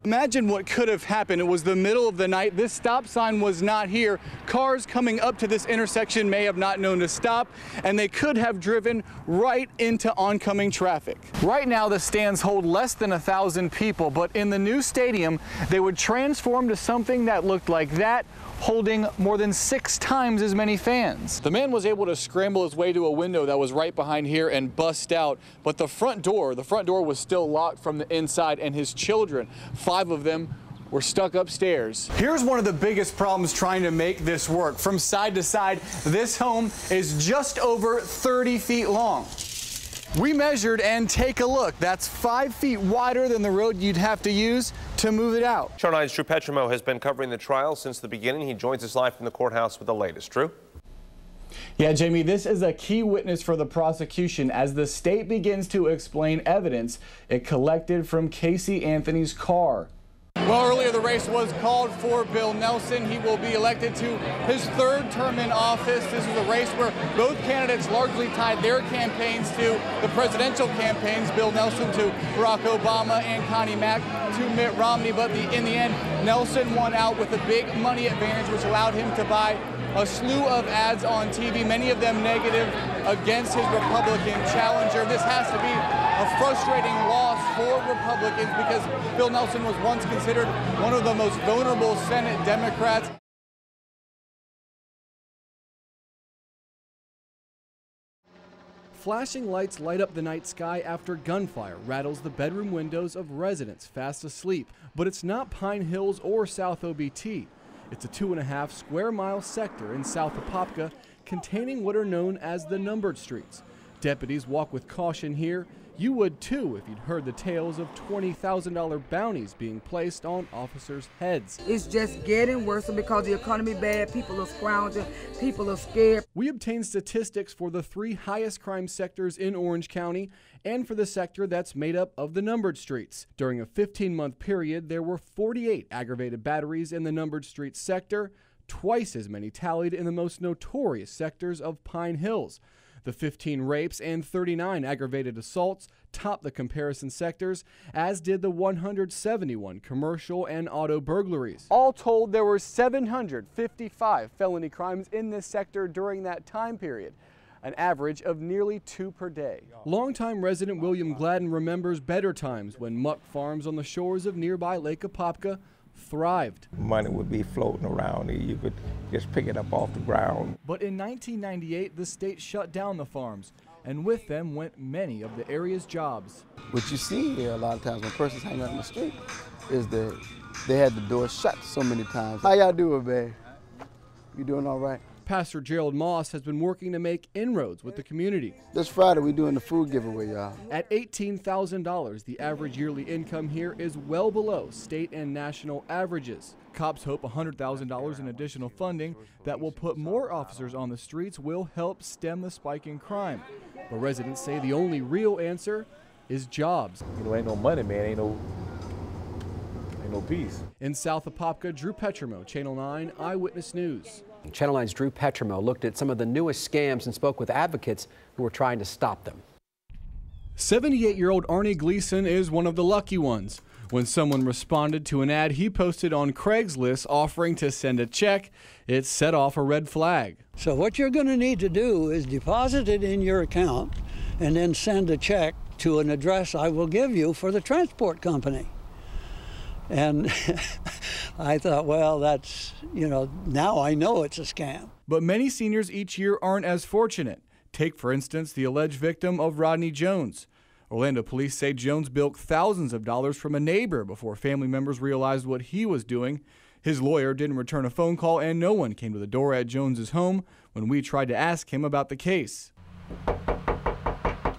Imagine what could have happened. It was the middle of the night. This stop sign was not here. Cars coming up to this intersection may have not known to stop, and they could have driven right into oncoming traffic. Right now, the stands hold less than 1,000 people, but in the new stadium, they would transform to something that looked like that, holding more than 6 times as many fans. The man was able to scramble his way to a window that was right behind here and bust out, but the front door was still locked from the inside, and his children, 5 of them, were stuck upstairs. Here's one of the biggest problems trying to make this work. From side to side, this home is just over 30 feet long. We measured, and take a look. That's 5 feet wider than the road you'd have to use to move it out. Channel 9's Drew Petrimoulx has been covering the trial since the beginning. He joins us live from the courthouse with the latest. Drew? Yeah, Jamie, this is a key witness for the prosecution as the state begins to explain evidence it collected from Casey Anthony's car. Well, earlier the race was called for Bill Nelson. He will be elected to his 3rd term in office. This is a race where both candidates largely tied their campaigns to the presidential campaigns. Bill Nelson to Barack Obama and Connie Mack to Mitt Romney. But in the end, Nelson won out with a big money advantage, which allowed him to buy a slew of ads on TV, many of them negative against his Republican challenger. This has to be a frustrating loss for Republicans because Bill Nelson was once considered one of the most vulnerable Senate Democrats. Flashing lights light up the night sky after gunfire rattles the bedroom windows of residents fast asleep. But it's not Pine Hills or South OBT. It's a 2.5 square mile sector in South Apopka containing what are known as the numbered streets. Deputies walk with caution here. You would too if you'd heard the tales of $20,000 bounties being placed on officers' heads. It's just getting worse because the economy bad, people are scrounging, people are scared. We obtained statistics for the 3 highest crime sectors in Orange County and for the sector that's made up of the numbered streets. During a 15-month period, there were 48 aggravated batteries in the numbered streets sector, twice as many tallied in the most notorious sectors of Pine Hills. The 15 rapes and 39 aggravated assaults topped the comparison sectors, as did the 171 commercial and auto burglaries. All told, there were 755 felony crimes in this sector during that time period, an average of nearly 2 per day. Longtime resident William Gladden remembers better times when muck farms on the shores of nearby Lake Apopka thrived. Money would be floating around. You could just pick it up off the ground. But in 1998, the state shut down the farms, and with them went many of the area's jobs. What you see here a lot of times when persons hang out in the street is that they had the door shut so many times. How y'all doing, babe? You doing all right? Pastor Gerald Moss has been working to make inroads with the community. This Friday, we're doing the food giveaway, y'all. At $18,000, the average yearly income here is well below state and national averages. Cops hope $100,000 in additional funding that will put more officers on the streets will help stem the spike in crime. But residents say the only real answer is jobs. Ain't no money, man. Ain't no peace. In South Apopka, Drew Petrimoulx, Channel 9 Eyewitness News. Channel 9's Drew Petrimoulx looked at some of the newest scams and spoke with advocates who were trying to stop them. 78-year-old Arnie Gleason is one of the lucky ones. When someone responded to an ad he posted on Craigslist offering to send a check, it set off a red flag. So what you're going to need to do is deposit it in your account and then send a check to an address I will give you for the transport company. And I thought, well, that's, now I know it's a scam. But many seniors each year aren't as fortunate. Take, for instance, the alleged victim of Rodney Jones. Orlando police say Jones bilked thousands of dollars from a neighbor before family members realized what he was doing. His lawyer didn't return a phone call, and no one came to the door at Jones's home when we tried to ask him about the case.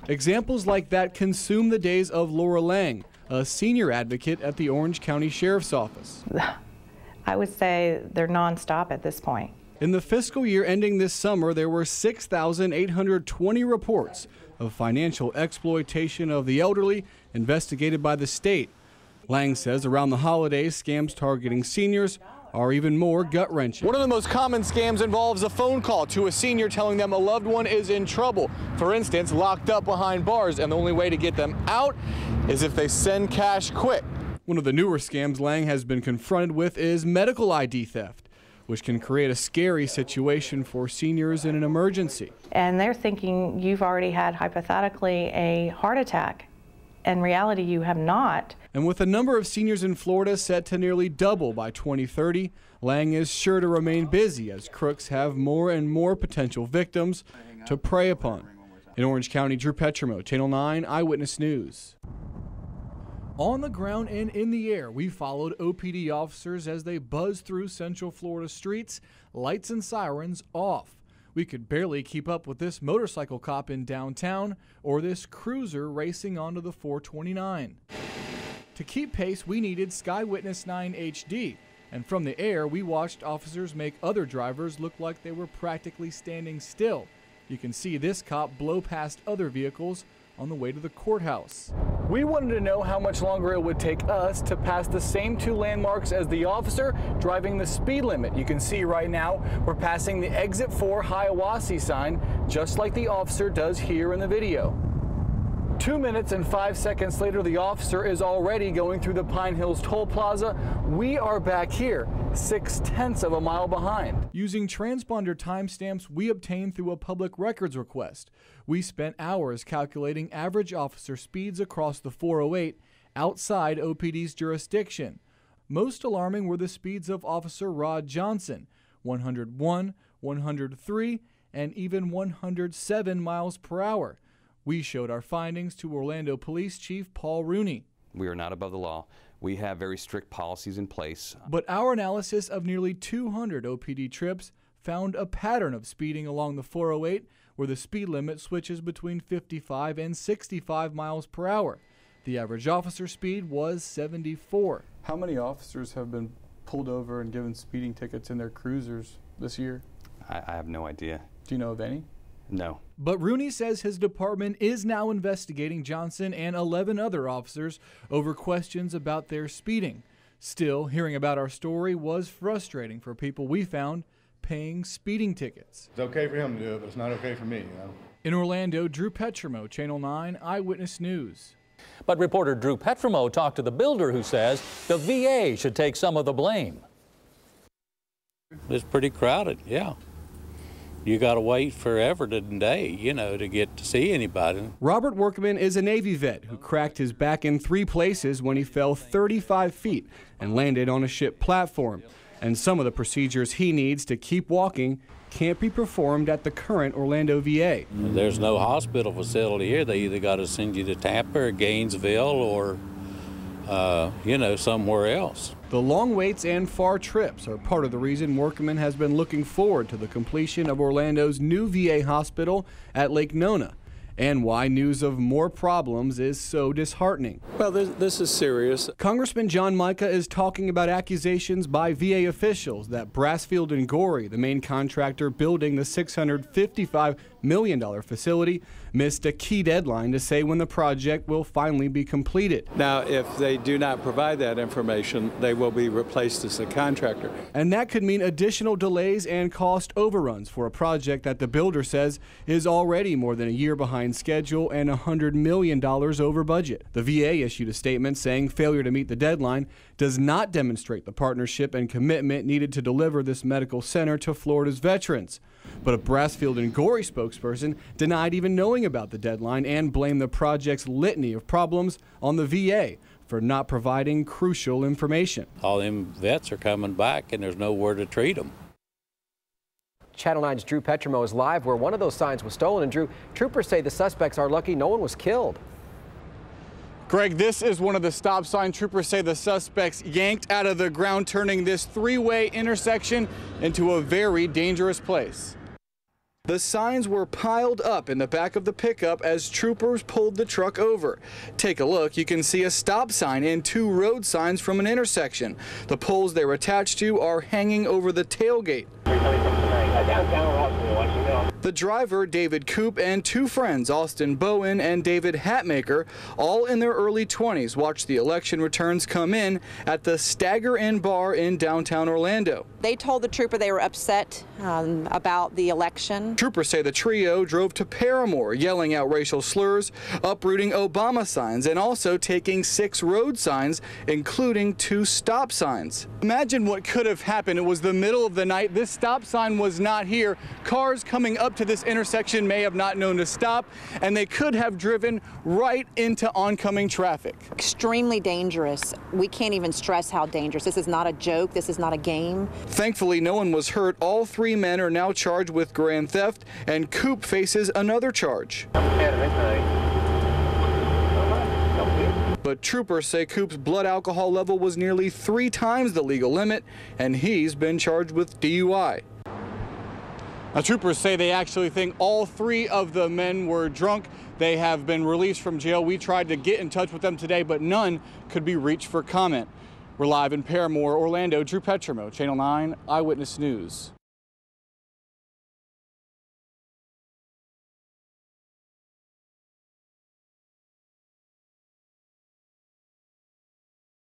Examples like that consume the days of Laura Lang, a senior advocate at the Orange County Sheriff's Office. I would say they're nonstop at this point. In the fiscal year ending this summer, there were 6,820 reports of financial exploitation of the elderly investigated by the state. Lang says around the holidays, scams targeting seniors are even more gut-wrenching. One of the most common scams involves a phone call to a senior telling them a loved one is in trouble. For instance, locked up behind bars, and the only way to get them out is if they send cash quick. One of the newer scams Lang has been confronted with is medical ID theft, which can create a scary situation for seniors in an emergency. And they're thinking you've already had, hypothetically, a heart attack. In reality, you have not. And with the number of seniors in Florida set to nearly double by 2030, Lang is sure to remain busy as crooks have more and more potential victims to prey upon. In Orange County, Drew Petrimoulx, Channel 9 Eyewitness News. On the ground and in the air, we followed OPD officers as they buzzed through Central Florida streets, lights and sirens off. We could barely keep up with this motorcycle cop in downtown or this cruiser racing onto the 429. To keep pace, we needed Sky Witness 9 HD, and from the air, we watched officers make other drivers look like they were practically standing still. You can see this cop blow past other vehicles on the way to the courthouse. We wanted to know how much longer it would take us to pass the same two landmarks as the officer driving the speed limit. You can see right now we're passing the Exit 4 Hiawassee sign, just like the officer does here in the video. 2 minutes and 5 seconds later, the officer is already going through the Pine Hills Toll Plaza. We are back here, 6/10 of a mile behind. Using transponder timestamps we obtained through a public records request, we spent hours calculating average officer speeds across the 408 outside OPD's jurisdiction. Most alarming were the speeds of Officer Rod Johnson, 101, 103, and even 107 miles per hour. We showed our findings to Orlando Police Chief Paul Rooney. We are not above the law. We have very strict policies in place. But our analysis of nearly 200 OPD trips found a pattern of speeding along the 408 where the speed limit switches between 55 and 65 miles per hour. The average officer speed was 74. How many officers have been pulled over and given speeding tickets in their cruisers this year? I have no idea. Do you know of any? No. But Rooney says his department is now investigating Johnson and 11 other officers over questions about their speeding. Still, hearing about our story was frustrating for people we found paying speeding tickets. It's okay for him to do it, but it's not okay for me, you know. In Orlando, Drew Petrimoulx, Channel 9 Eyewitness News. But reporter Drew Petrimoulx talked to the builder who says the VA should take some of the blame. It's pretty crowded, yeah. You got to wait forever today, you know, to get to see anybody. Robert Workman is a Navy vet who cracked his back in 3 places when he fell 35 feet and landed on a ship platform. And some of the procedures he needs to keep walking can't be performed at the current Orlando VA. There's no hospital facility here. They either got to send you to Tampa or Gainesville or, you know, somewhere else. The long waits and far trips are part of the reason Workman has been looking forward to the completion of Orlando's new VA hospital at Lake Nona, and why news of more problems is so disheartening. Well, this is serious. Congressman John Mica is talking about accusations by VA officials that Brassfield and Gorey, the main contractor building the $655 million facility, missed a key deadline to say when the project will finally be completed. Now, if they do not provide that information, they will be replaced as a contractor. And that could mean additional delays and cost overruns for a project that the builder says is already more than a year behind schedule and $100 million over budget. The VA issued a statement saying failure to meet the deadline does not demonstrate the partnership and commitment needed to deliver this medical center to Florida's veterans. But a Brassfield and Gorey spokesperson denied even knowing about the deadline and blamed the project's litany of problems on the VA for not providing crucial information. All them vets are coming back and there's nowhere to treat them. Channel 9's Drew Petrimoulx is live where one of those signs was stolen. And Drew, troopers say the suspects are lucky no one was killed. Greg, this is one of the stop sign troopers say the suspects yanked out of the ground, turning this 3-way intersection into a very dangerous place. The signs were piled up in the back of the pickup as troopers pulled the truck over. Take a look. You can see a stop sign and 2 road signs from an intersection. The poles they're attached to are hanging over the tailgate. The driver, David Coop, and two friends, Austin Bowen and David Hatmaker, all in their early 20s, watched the election returns come in at the Stagger Inn bar in downtown Orlando. They told the trooper they were upset about the election. Troopers say the trio drove to Paramore, yelling out racial slurs, uprooting Obama signs, and also taking 6 road signs, including 2 stop signs. Imagine what could have happened. It was the middle of the night. This stop sign was not here. Cars coming up to this intersection may have not known to stop, and they could have driven right into oncoming traffic. Extremely dangerous. We can't even stress how dangerous. This is not a joke. This is not a game. Thankfully, no one was hurt. All 3 men are now charged with grand theft, and Coop faces another charge. But troopers say Coop's blood alcohol level was nearly 3 times the legal limit, and he's been charged with DUI. Now, troopers say they actually think all 3 of the men were drunk. They have been released from jail. We tried to get in touch with them today, but none could be reached for comment. We're live in Paramore, Orlando. Drew Petrimoulx, Channel 9 Eyewitness News.